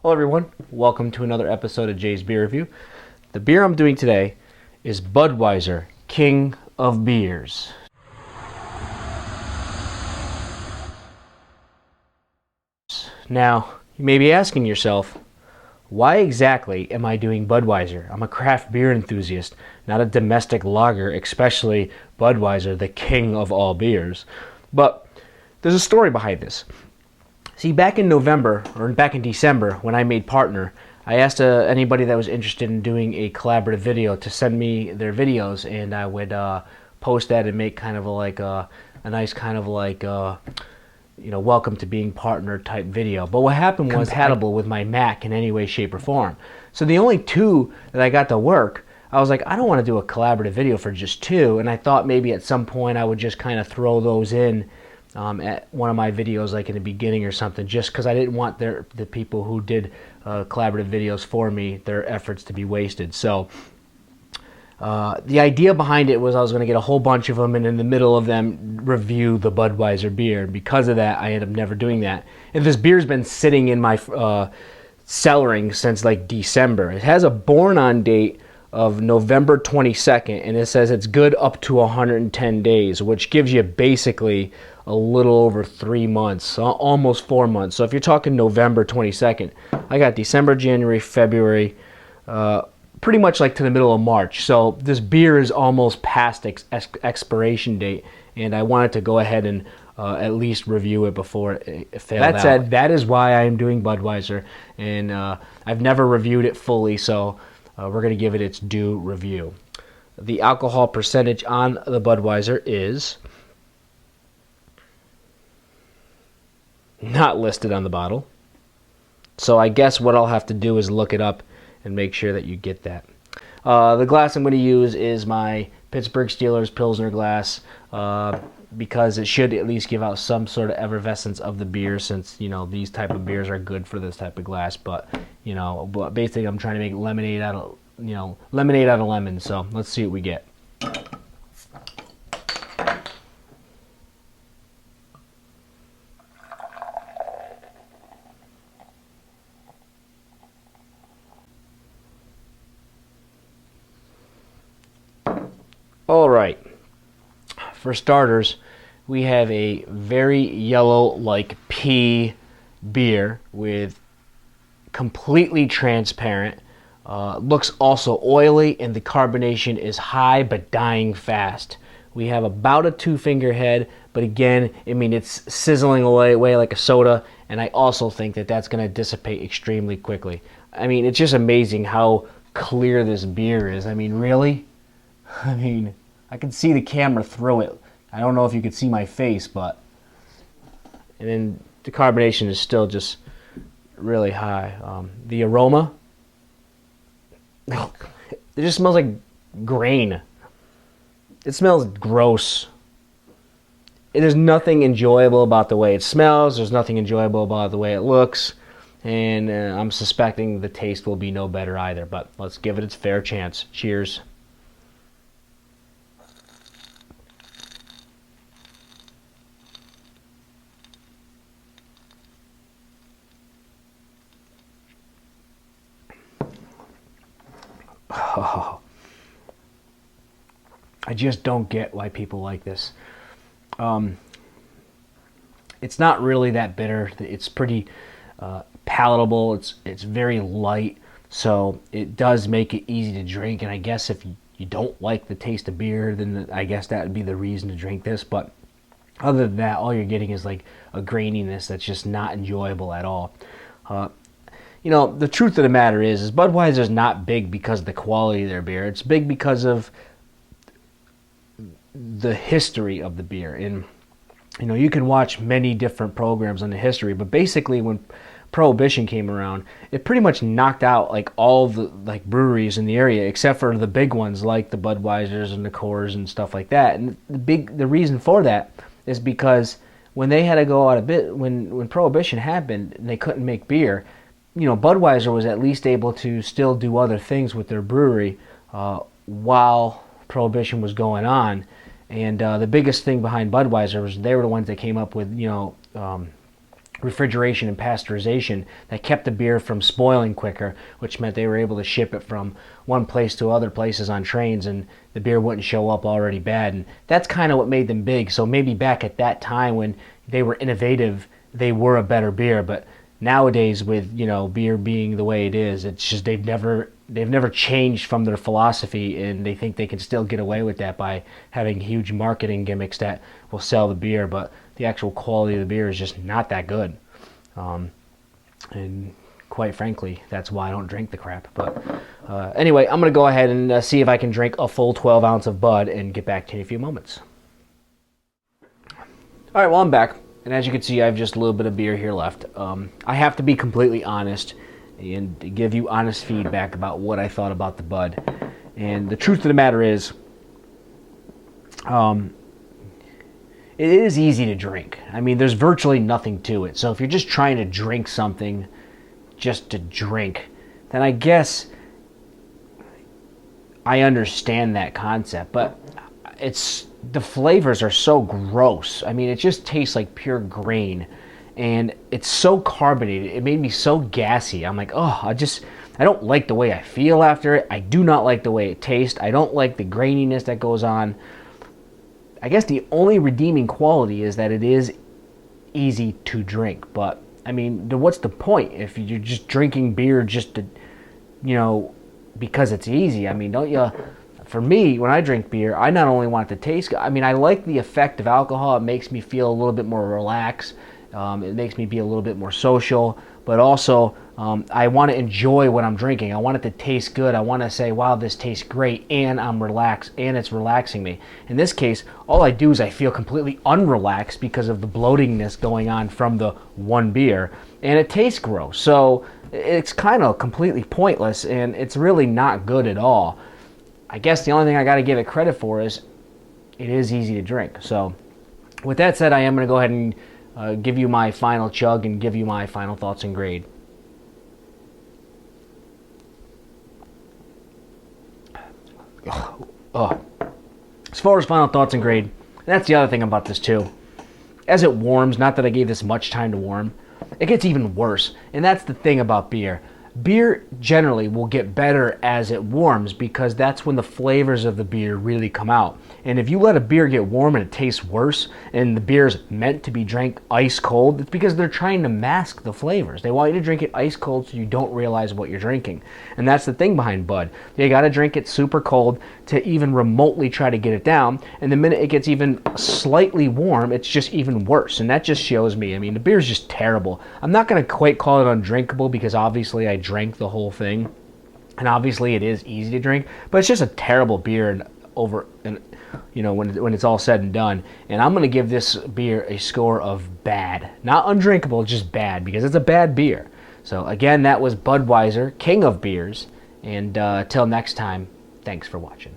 Hello everyone, welcome to another episode of Jay's Beer Review. The beer I'm doing today is Budweiser, King of Beers. Now, you may be asking yourself, why exactly am I doing Budweiser? I'm a craft beer enthusiast, not a domestic lager, especially Budweiser, the king of all beers. But there's a story behind this. See, back in December, when I made partner, I asked anybody that was interested in doing a collaborative video to send me their videos, and I would post that and make kind of a nice kind of welcome to being partner type video. But what happened was compatible with my Mac in any way, shape, or form. So the only two that I got to work, I was like, I don't want to do a collaborative video for just two, and I thought maybe at some point I would just kind of throw those in at one of my videos, like in the beginning or something, just because I didn't want the people who did collaborative videos for me, their efforts to be wasted. So the idea behind it was I was going to get a whole bunch of them, and in the middle of them review the Budweiser beer. And because of that, I ended up never doing that. And this beer's been sitting in my cellaring since like December. It has a born on date of November 22nd, and it says it's good up to 110 days, which gives you basically a little over 3 months, almost 4 months. So if you're talking November 22nd, I got December, January, February, pretty much like to the middle of March. So this beer is almost past expiration date, and I wanted to go ahead and at least review it before it failed out. That said, that is why I am doing Budweiser, and I've never reviewed it fully, so we're going to give it its due review. The alcohol percentage on the Budweiser is not listed on the bottle. So I guess what I'll have to do is look it up and make sure that you get that. The glass I'm going to use is my Pittsburgh Steelers Pilsner glass because it should at least give out some sort of effervescence of the beer, since these type of beers are good for this type of glass. But basically I'm trying to make lemonade out of lemon. So let's see what we get. All right, for starters, we have a very yellow like pea beer with completely transparent, looks also oily, and the carbonation is high but dying fast. We have about a 2-finger head, but again, I mean, it's sizzling away like a soda, and I also think that that's going to dissipate extremely quickly. I mean, it's just amazing how clear this beer is. I mean, really? I mean, I can see the camera through it. I don't know if you could see my face, but... And then the carbonation is still just really high. The aroma... It just smells like grain. It smells gross. There's nothing enjoyable about the way it smells. There's nothing enjoyable about the way it looks. And I'm suspecting the taste will be no better either. But let's give it its fair chance. Cheers. Oh, I just don't get why people like this. It's not really that bitter. It's pretty palatable. It's very light, so it does make it easy to drink. And I guess if you don't like the taste of beer, then I guess that would be the reason to drink this. But other than that, all you're getting is like a graininess that's just not enjoyable at all. The truth of the matter is Budweiser's not big because of the quality of their beer. It's big because of the history of the beer. And, you can watch many different programs on the history, but basically when Prohibition came around, it pretty much knocked out like all the breweries in the area, except for the big ones like the Budweisers and the Coors and stuff like that. And the reason for that is because when they had to go out of bit, when Prohibition happened and they couldn't make beer, Budweiser was at least able to still do other things with their brewery while Prohibition was going on. And the biggest thing behind Budweiser was they were the ones that came up with, refrigeration and pasteurization that kept the beer from spoiling quicker, which meant they were able to ship it from one place to other places on trains, and the beer wouldn't show up already bad. And that's kind of what made them big. So maybe back at that time when they were innovative, they were a better beer. But nowadays, with beer being the way it is, it's just they've never changed from their philosophy, and they think they can still get away with that by having huge marketing gimmicks that will sell the beer, but the actual quality of the beer is just not that good. And quite frankly, that's why I don't drink the crap. But anyway, I'm going to go ahead and see if I can drink a full 12 ounce of Bud and get back to you in a few moments. All right, well, I'm back. And as you can see, I have just a little bit of beer here left. I have to be completely honest and give you honest feedback about what I thought about the Bud. And the truth of the matter is, it is easy to drink. I mean, there's virtually nothing to it. So if you're just trying to drink something just to drink, then I guess I understand that concept. But the flavors are so gross. I mean, it just tastes like pure grain. And it's so carbonated. It made me so gassy. I'm like, oh, I don't like the way I feel after it. I do not like the way it tastes. I don't like the graininess that goes on. I guess the only redeeming quality is that it is easy to drink. But, I mean, what's the point if you're just drinking beer just to, because it's easy? I mean, don't you... For me, when I drink beer, I not only want it to taste good, I mean, I like the effect of alcohol. It makes me feel a little bit more relaxed. It makes me be a little bit more social. But also, I want to enjoy what I'm drinking. I want it to taste good. I want to say, wow, this tastes great, and I'm relaxed, and it's relaxing me. In this case, all I do is I feel completely unrelaxed because of the bloatingness going on from the one beer, and it tastes gross. So it's kind of completely pointless, and it's really not good at all. I guess the only thing I got to give it credit for is it is easy to drink. So with that said, I am going to go ahead and give you my final chug and give you my final thoughts and grade. As far as final thoughts and grade, that's the other thing about this too. As it warms, not that I gave this much time to warm, it gets even worse. And that's the thing about beer. Beer generally will get better as it warms because that's when the flavors of the beer really come out. And if you let a beer get warm and it tastes worse, and the beer's meant to be drank ice cold, it's because they're trying to mask the flavors. They want you to drink it ice cold so you don't realize what you're drinking. And that's the thing behind Bud. You got to drink it super cold to even remotely try to get it down. And the minute it gets even slightly warm, it's just even worse. And that just shows me, I mean, the beer's just terrible. I'm not going to quite call it undrinkable because obviously I drank the whole thing. And obviously it is easy to drink, but it's just a terrible beer when it's all said and done. And I'm going to give this beer a score of bad. Not undrinkable, just bad, because it's a bad beer. So again, that was Budweiser, king of beers. And till next time, thanks for watching.